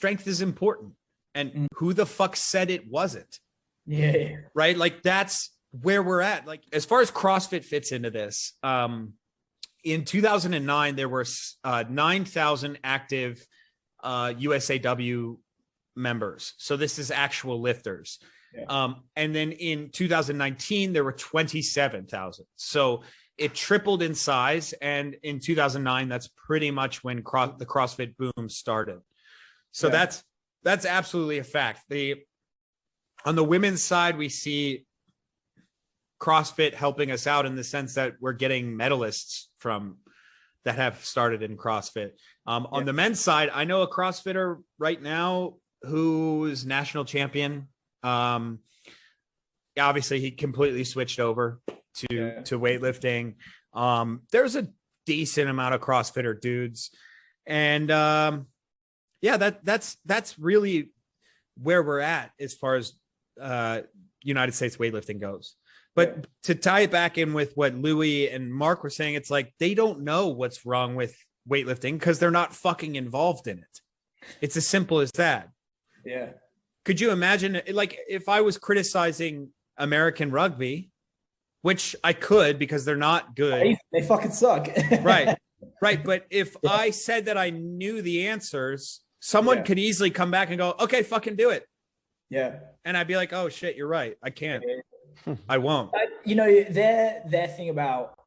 strength is important. And who the fuck said it wasn't? Yeah. Right. Like that's where we're at. Like as far as CrossFit fits into this, in 2009, there were 9,000 active USAW members. So this is actual lifters. Yeah. And then in 2019, there were 27,000. So it tripled in size. And in 2009, that's pretty much when the CrossFit boom started. So that's absolutely a fact. On the women's side, we see CrossFit helping us out in the sense that we're getting medalists from that have started in CrossFit. On the men's side, I know a CrossFitter right now who is national champion. Obviously, he completely switched over to weightlifting. There's a decent amount of CrossFitter dudes, and that's really where we're at as far as United States weightlifting goes. But to tie it back in with what Louis and Mark were saying, it's like they don't know what's wrong with weightlifting because they're not fucking involved in it. It's as simple as that. Yeah. Could you imagine, like, if I was criticizing American rugby, which I could because they're not good. They fucking suck. Right. But if I said that I knew the answers, someone could easily come back and go, okay, fucking do it. Yeah. And I'd be like, oh shit, you're right. I can't. I won't. Their thing about,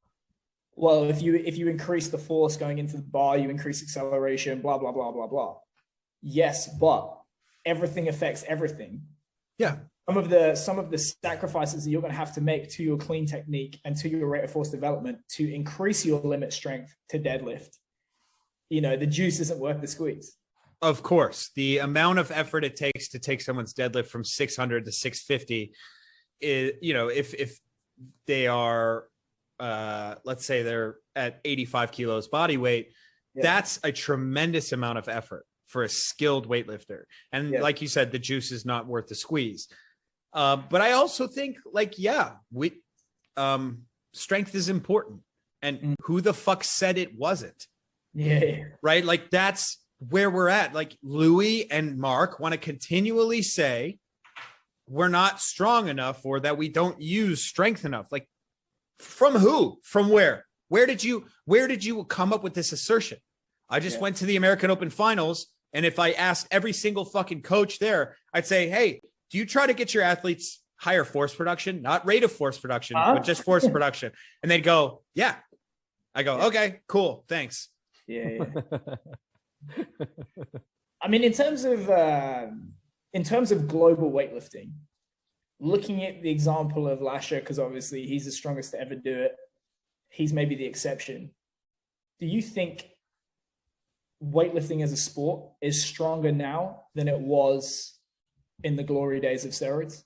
well, if you increase the force going into the bar, you increase acceleration, blah, blah, blah, blah, blah. Yes, but everything affects everything. Yeah. Some of the sacrifices that you're going to have to make to your clean technique and to your rate of force development to increase your limit strength to deadlift, the juice isn't worth the squeeze. Of course, the amount of effort it takes to take someone's deadlift from 600 to 650 is, if they are, let's say they're at 85 kilos body weight, that's a tremendous amount of effort for a skilled weightlifter. And like you said, the juice is not worth the squeeze. But I also think strength is important. And who the fuck said it wasn't? Yeah. Right. Like that's where we're at. Like Louis and Mark want to continually say we're not strong enough or that we don't use strength enough. Like from who? From where? Where did you come up with this assertion? I just went to the American Open finals. And if I asked every single fucking coach there, I'd say, hey, do you try to get your athletes higher force production, not rate of force production, but just force production? And they'd go, yeah. I go, okay, cool. Thanks. Yeah. I mean, in terms of global weightlifting, looking at the example of Lasher, because obviously he's the strongest to ever do it. He's maybe the exception. Do you think weightlifting as a sport is stronger now than it was in the glory days of steroids?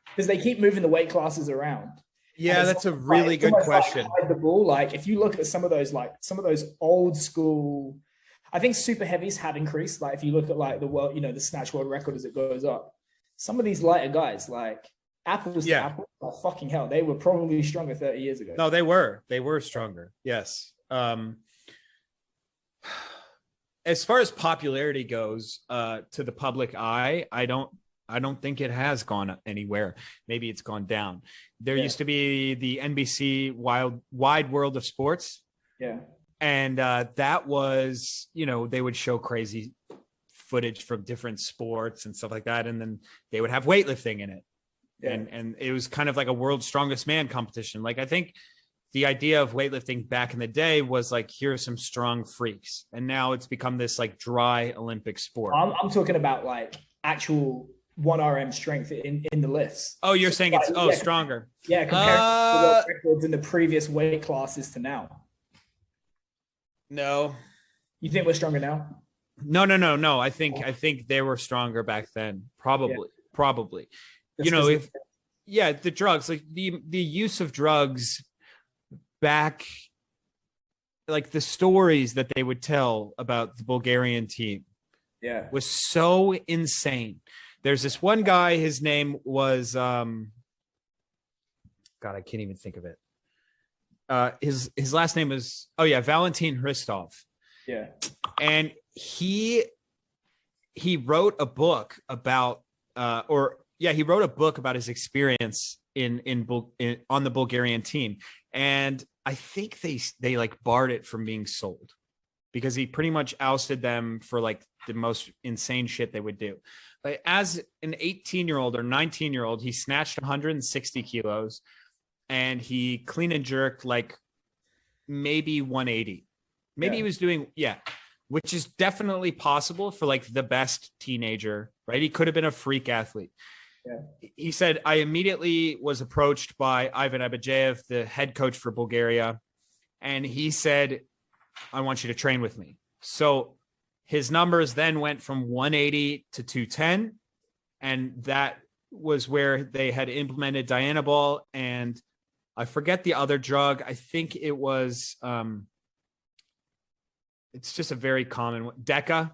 Because they keep moving the weight classes around. Yeah, that's a really good question. Like the ball, like if you look at some of those old school, I think super heavies have increased. Like if you look at like the world, the snatch world record as it goes up, some of these lighter guys, like apples to apples, oh, fucking hell, they were probably stronger 30 years ago. No, they were stronger. Yes. As far as popularity goes, to the public eye, I don't think it has gone anywhere. Maybe it's gone down. There used to be the NBC Wide World of Sports. Yeah. And that was, they would show crazy footage from different sports and stuff like that. And then they would have weightlifting in it. Yeah. And it was kind of like a world's strongest man competition. Like, I think the idea of weightlifting back in the day was like, here's some strong freaks. And now it's become this like dry Olympic sport. I'm talking about like actual 1RM strength in the lifts. Oh, you're saying it's stronger. Yeah, compared to the records in the previous weight classes to now. No. You think we're stronger now? No. I think they were stronger back then. Probably. The drugs, like the use of drugs back, like the stories that they would tell about the Bulgarian team was so insane. There's this one guy, his name was God, I can't even think of it. His last name is Valentin Hristov. Yeah. And he he wrote a book about, he wrote a book about his experience on the Bulgarian team, and I think they like barred it from being sold because he pretty much ousted them for like the most insane shit they would do. Like, as an 18-year-old or 19-year-old, he snatched 160 kilos and he clean and jerked like maybe 180. Maybe he was doing, which is definitely possible for like the best teenager, right? He could have been a freak athlete. Yeah. He said, I immediately was approached by Ivan Abajev, the head coach for Bulgaria. And he said, I want you to train with me. So his numbers then went from 180 to 210. And that was where they had implemented Dianabol. And I forget the other drug. I think it was, it's just a very common one, Deca.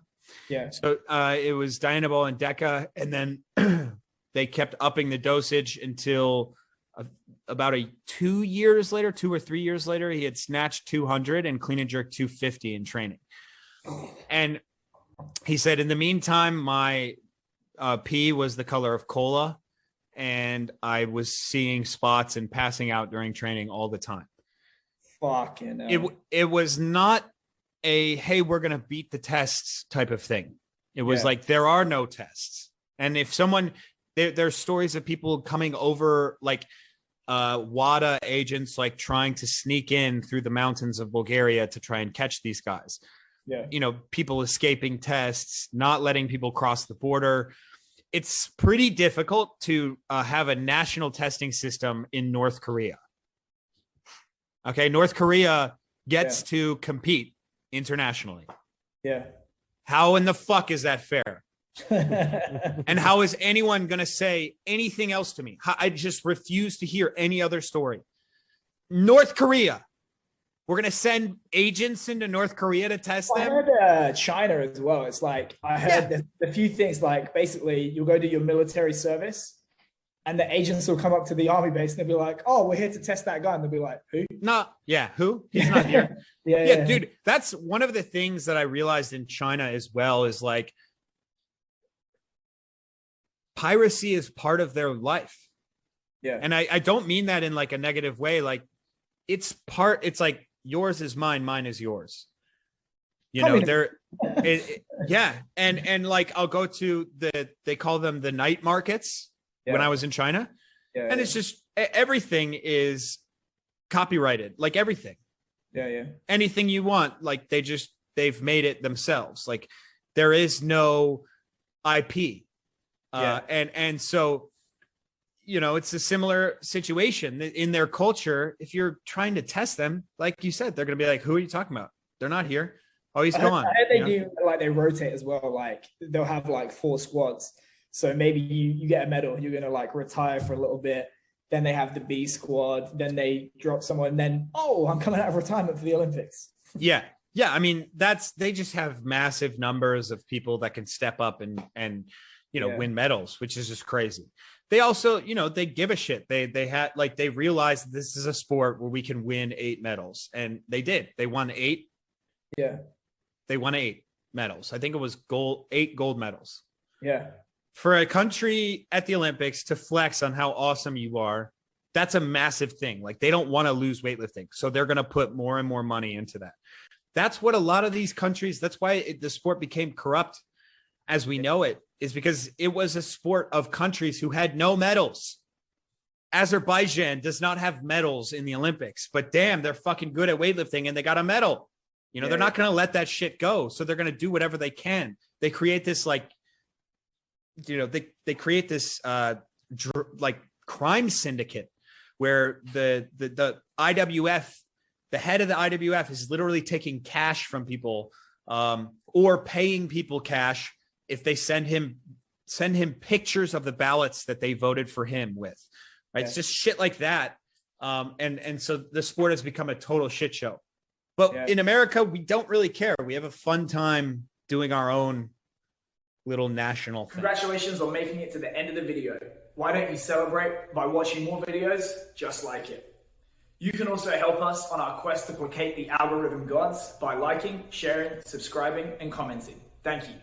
Yeah. So it was Dianabol and Deca. And then they kept upping the dosage until about 2 or 3 years later, he had snatched 200 and clean and jerk 250 in training. And he said, in the meantime, my pee was the color of cola, and I was seeing spots and passing out during training all the time. Fucking hell. It was not a, hey, we're going to beat the tests type of thing. It was like, there are no tests. And if someone, there's stories of people coming over, like WADA agents, like trying to sneak in through the mountains of Bulgaria to try and catch these guys. Yeah. You know, people escaping tests, not letting people cross the border. It's pretty difficult to have a national testing system in North Korea. Okay. North Korea gets to compete internationally. Yeah. How in the fuck is that fair? And how is anyone going to say anything else to me? I just refuse to hear any other story. North Korea. We're going to send agents into North Korea to test them. I heard China as well. It's like, I heard a few things, like basically you'll go do your military service and the agents will come up to the army base and they'll be like, oh, we're here to test that guy. And they'll be like, who? No. Yeah. Who? He's not here. Yeah, dude, that's one of the things that I realized in China as well, is like, piracy is part of their life. Yeah. And I don't mean that in like a negative way. Like, it's like, yours is mine, mine is yours. You know, And like, I'll go to they call them the night markets when I was in China. Yeah, and it's just, everything is copyrighted, like everything. Yeah. Yeah. Anything you want, like they've made it themselves. Like, there is no IP. And so, you know, it's a similar situation in their culture. If you're trying to test them, like you said, they're going to be like, who are you talking about? They're not here. Oh, he's gone. They do, like, they rotate as well. Like, they'll have like 4 squads. So maybe you get a medal, you're going to like retire for a little bit. Then they have the B squad. Then they drop someone. And then, oh, I'm coming out of retirement for the Olympics. Yeah. Yeah. I mean, they just have massive numbers of people that can step up and win medals, which is just crazy. They also, they give a shit. They realized this is a sport where we can win 8 medals, and they did. They won 8. Yeah. They won 8 medals. I think it was 8 gold medals. Yeah. For a country at the Olympics to flex on how awesome you are, that's a massive thing. Like, they don't want to lose weightlifting, so they're going to put more and more money into that. That's what a lot of these countries, that's why the sport became corrupt as we know it, is because it was a sport of countries who had no medals. Azerbaijan does not have medals in the Olympics, but damn, they're fucking good at weightlifting and they got a medal. They're not going to let that shit go. So they're going to do whatever they can. They create this like crime syndicate where the IWF, the head of the IWF, is literally taking cash from people or paying people cash if they send him pictures of the ballots that they voted for him with, right? Yeah. It's just shit like that. And so the sport has become a total shit show. But in America, we don't really care. We have a fun time doing our own little national thing. Congratulations on making it to the end of the video. Why don't you celebrate by watching more videos just like it? You can also help us on our quest to placate the algorithm gods by liking, sharing, subscribing, and commenting. Thank you.